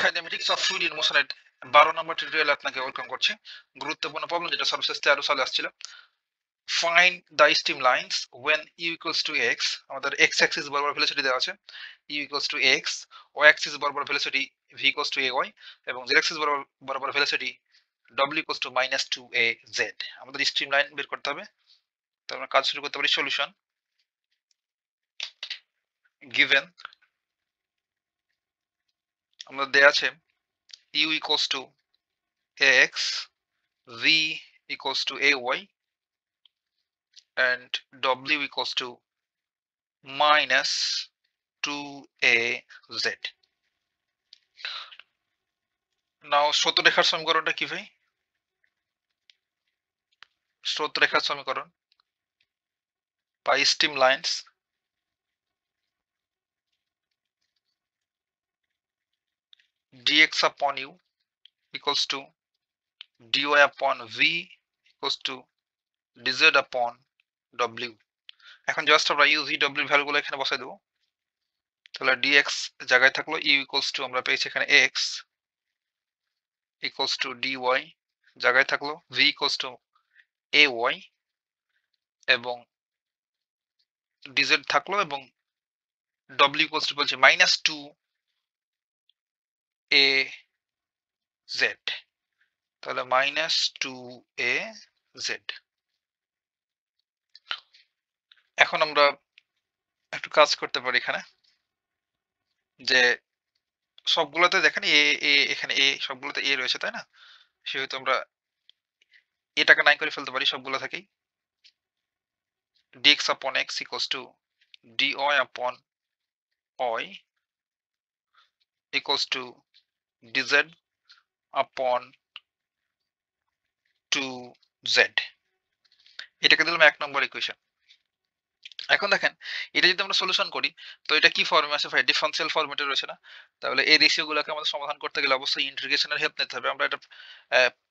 Kinematics of fluid in মোশনের 12 নম্বর টিউটোরিয়ালে আপনাকে welcome করছি। গুরুত্বপূর্ণ প্রবলেম যেটা সর্বশেষ 13 সালে আসছিল। Find the stream lines when u equals to x, আমাদের x অ্যাক্সিস বরাবর ভেলোসিটি দেওয়া আছে u equals to x, y axis বরাবর velocity v equals to ay এবং z অ্যাক্সিস বরাবর velocity w equals to -2az। আমাদের স্ট্রিম লাইন বের করতে হবে। তো আমরা কাজ শুরু করতে পারি। সলিউশন গিভেন আমাদের দেয়া আছে u equals to ax, v equals to ay and w equals to -2az। নাও স্রোতরেখার সমীকরণটা কি ভাই? স্রোতরেখার সমীকরণ বা steam lines dx upon u equals to dy upon v equals to dz upon w। এখন জাস্ট আমরা u v w ভ্যালুগুলো এখানে বসাই দেবো। তাহলে dx জায়গায় থাকলো, u equals to আমরা পেয়েছি এখানে x equals to dy জায়গায় থাকলো, v equals to ay এবং dz থাকলো এবং w equals to বলছে -2az। তাহলে -2az। এখন আমরা একটু কাজ করতে পারি এখানে, যে সবগুলোতে দেখেন এ এ এখানে এ সবগুলোতে এ রয়েছে তাই না? সেহেতু আমরা এটাকে নাই করে ফেলতে পারি সবগুলো থেকেই। dx upon x equals to dy upon y equals to dz upon 2z। এটাকে দিলাম 1 নম্বর ইকুয়েশন। এখন দেখেন এটা যদি আমরা সলিউশন করি তো এটা কি ফর্মে আছে ভাই? ডিফারেনশিয়াল ফরম্যাটে রয়েছে না? তাহলে এই রেশিওগুলোকে আমাদের সমাধান করতে গেলে অবশ্যই ইন্টিগ্রেশনের হেল্প নিতে হবে। আমরা এটা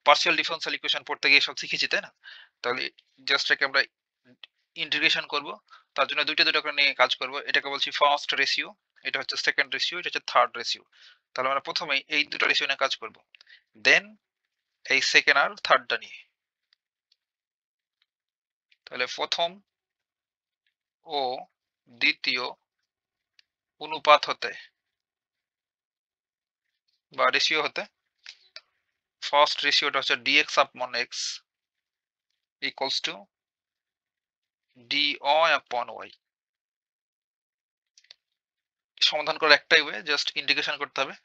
পার্শিয়াল ডিফারেনশিয়াল ইকুয়েশন পড়তে গিয়ে সব শিখেছি তাই না? তাহলে জাস্ট এটাকে আমরা ইন্টিগ্রেশন করব। তার জন্য দুইটা করে নিয়ে কাজ করব। এটাকে বলছি ফার্স্ট রেশিও, এটা হচ্ছে সেকেন্ড রেশিও, এটা হচ্ছে থার্ড রেশিও। তাহলে আমরা প্রথমেই এই দুটো রেশিও নিয়ে কাজ করব, দেন এই সেকেন্ড আর থার্ডটা নিয়ে। তাহলে প্রথম ও দ্বিতীয় অনুপাত হতে বা রেশিও হতে ফার্স্ট রেশিওটা হচ্ছে dx upon x equals to dy upon y। সমাধান করার একটাই ওয়ে, জাস্ট ইন্টিগ্রেশন করতে হবে।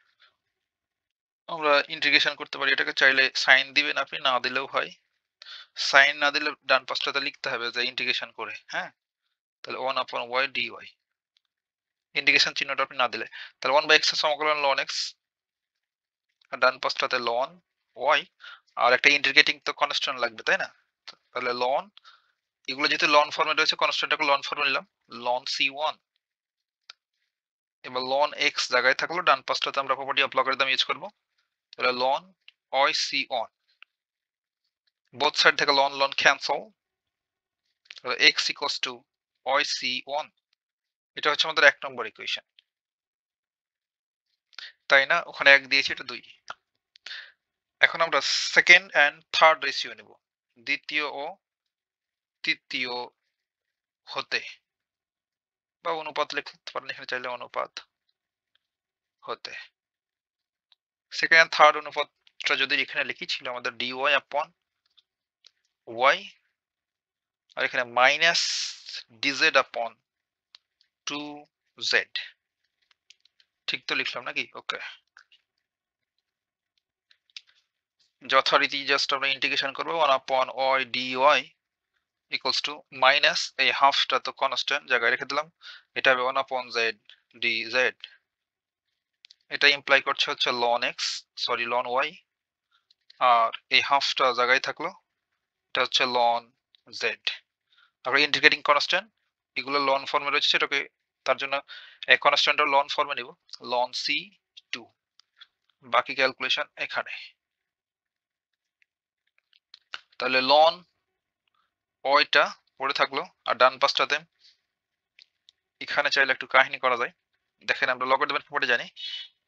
আমরা ইন্টিগ্রেশন করতে পারি, এটাকে চাইলে সাইন দিবেন আপনি, না দিলেও হয়। সাইন না দিলে ডান পাশটাতে লিখতে হবে যে ইন্টিগ্রেশন করে, হ্যাঁ। তাহলে 1 upon y dy, ইন্টিগ্রেশন চিহ্নটা আপনি না দিলে। তাহলে 1/x এর সমাকলন ln x, আর ডান পাশটাতে ln y, আর একটা ইন্টিগ্রেটিং তো কনস্ট্যান্ট লাগবে তাই না? তাহলে ln, এগুলো যেহেতু লন ফর্মে রয়েছে কনস্ট্যান্টটাকে লন ফর্মে নিলাম, ln c1। এবার ln x জায়গায় থাকলো, ডান পাশটাতে আমরা প্রপার্টি অফ লগারিদম ইউজ করব। তাহলে ln y c1, both side থেকে ln ln ক্যান্সেল। তাহলে x equals to y c1। এটা হচ্ছে আমাদের 1 নম্বর ইকুয়েশন, তাই না? ওখানে 1 দিয়েছি, এটা 2। এখন আমরা সেকেন্ড এন্ড থার্ড রেশিও নেব, দ্বিতীয় ও তৃতীয় হতে, বা অনুপাত লিখতে পারেন এখানে চাইলে, অনুপাত হতে। সেকেন্ড এন্ড থার্ড অনুপাতটা যদি এখানে লিখি, ছিল আমাদের dy upon y, আর এখানে মাইনাস dz upon 2z। ঠিক তো লিখলাম নাকি? ওকে। যথারীতি জাস্ট আমরা ইন্টিগ্রেশন করব, 1 upon y dy equals to minus এই হাফটা তো কনস্ট্যান্ট জায়গায় রেখে দিলাম, এটা হবে 1 upon z dz। এটা ইমপ্লাই করছে হচ্ছে ln x, sorry ln y, আর এই হাফটা জায়গায় থাকলো, এটা হচ্ছে ln z। আর ইন্টিগ্রেটিং কনস্ট্যান্ট এগুলো লন ফর্মে রয়েছে, সেটাকে তার জন্য এই কনস্ট্যান্টটা লন ফর্মে নিব, ln c2। বাকি ক্যালকুলেশন এখানে। তাহলে ln ওইটা পড়ে থাকলো, আর ডান পাশটাতে এখানে চাইলে একটু কাহিনী করা যায়। দেখেন আমরা লগারিদমের প্রপার্টি জানি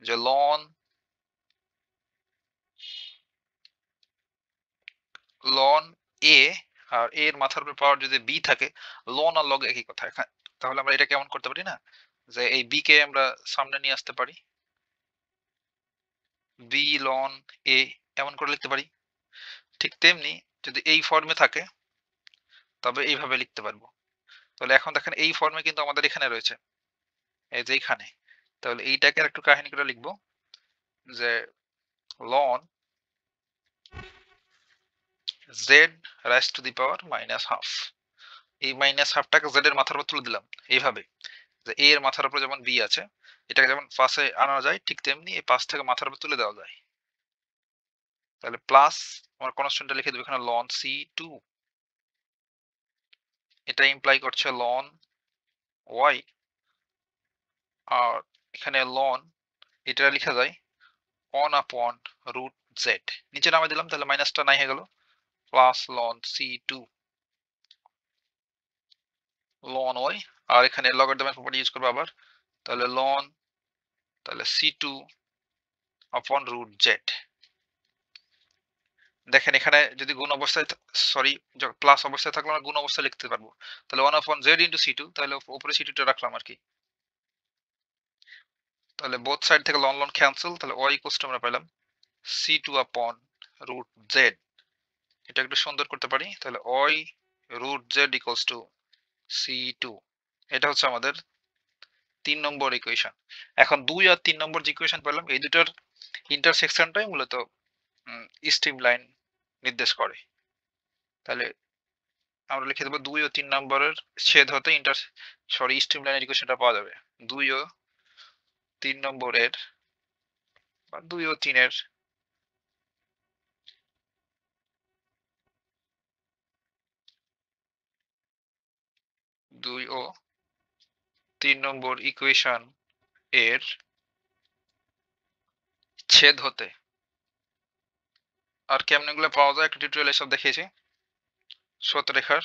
যে ln লন এ আর এ এর মাথার উপর পাওয়ার যদি বি থাকে, লন আর লগ একই কথা। তাহলে আমরা এটা কেমন করতে পারি না, যে এই বি কে আমরা সামনে নিয়ে আসতে পারি, বি লন এ এমন করে লিখতে পারি। ঠিক তেমনি যদি এই ফর্মে থাকে তবে এইভাবে লিখতে পারবো। তাহলে এখন দেখেন এই ফর্মে কিন্তু আমাদের এখানে রয়েছে, এই যে এইখানে। তাহলে এইটাকে আর একটু কাহিনী করে লিখবো, যে ln Z raise to the power minus half. এই মাইনাস হাফটাকে জেড এর মাথার উপর তুলে দিলাম এইভাবে, যে এ এর মাথার উপর যেমন বি আছে, এটাকে যেমন পাশে আনা যায় ঠিক তেমনি এই পাশ থেকে মাথার উপর তুলে দেওয়া যায়। তাহলে প্লাস আমার কনস্ট্যান্টটা লিখে দেবো এখানে লন সি টু, এটা ইমপ্লাই করছে লন ওয়াই, আর এখানে লন এটা লিখা যায় 1/√ জেড, নিচে নামে দিলাম, তাহলে মাইনাসটা নাই হয়ে গেল, plus ln C to ln Y, আর এখানে লগারিদমের প্রপার্টি ইউজ করবো আবার, তাহলে লন, তাহলে c2/√ জেড। দেখেন এখানে যদি গুণ অবস্থায়, সরি, প্লাস অবস্থায় থাকলে আমরা গুণ অবস্থায় লিখতে পারবো, তাহলে 1/z ইন্টু সি টু, তাহলে উপরে সি টুটা রাখলাম আর কি। তাহলে বোথ সাইড থেকে লন লন ক্যান্সেল, তাহলে ওয়াই ইকুয়ালস টু আমরা পেলাম c2/√ জেড। এটা একটু সুন্দর করতে পারি, তাহলে y root z equals to c2। এটা হচ্ছে আমাদের 3 নম্বর ইকুয়েশন। এখন 2 আর 3 নম্বর যে ইকুয়েশন পেলাম, এই দুটোর ইন্টারসেকশনটাই মূলত স্ট্রিম লাইন নির্দেশ করে। তাহলে আমরা লিখে দেবো 2 ও 3 নম্বরের ছেদ হতে স্ট্রিম লাইনের ইকুয়েশনটা পাওয়া যাবে। 2 ও 3 নম্বরের বা 2 ও 3 এর দুই ও 3 নম্বর ইকুয়েশন এর ছেদ হতে, আর কেমনে গুলো পাওয়া যায় একটা টিউটোরিয়াল এসব দেখিয়েছি, সত্যরেখার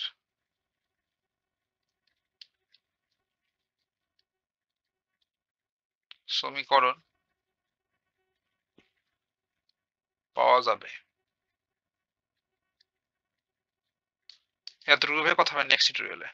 সমীকরণ পাওয়া যাবে। এতটুকু কথা হবে নেক্সট টিউটোরিয়ালে।